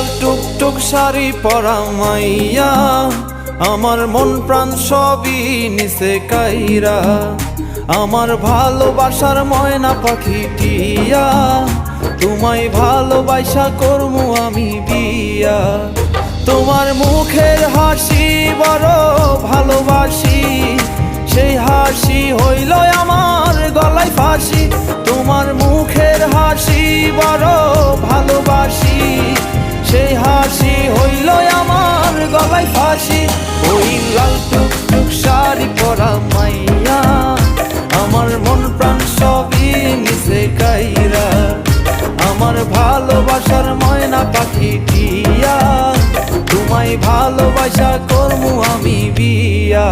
লাল টুকটুক শাড়ি পরা মাইয়া, আমার মন প্রাণ সবই নিছে কাইরা। আমার ভালোবাসার ময়না পাখি টিয়া, তোমায় ভালোবাসা করমু আমি বিয়া। তোমার মুখের হাসি বড় ভালোবাসি, সেই হাসি হইল আমার গলায় ফাঁসি। তোমার মুখের হাসি বড় ভালোবাসি, সেই হাসি হইল আমার গলায় ফাঁসি। ওই লাল টুকটুক শাড়ি পরা মাইয়া, আমার মন প্রাণ সবই নিছে কাইরা। আমার ভালোবাসার ময়না পাখি টিয়া, তোমায় ভালোবাসা করমু আমি বিয়া।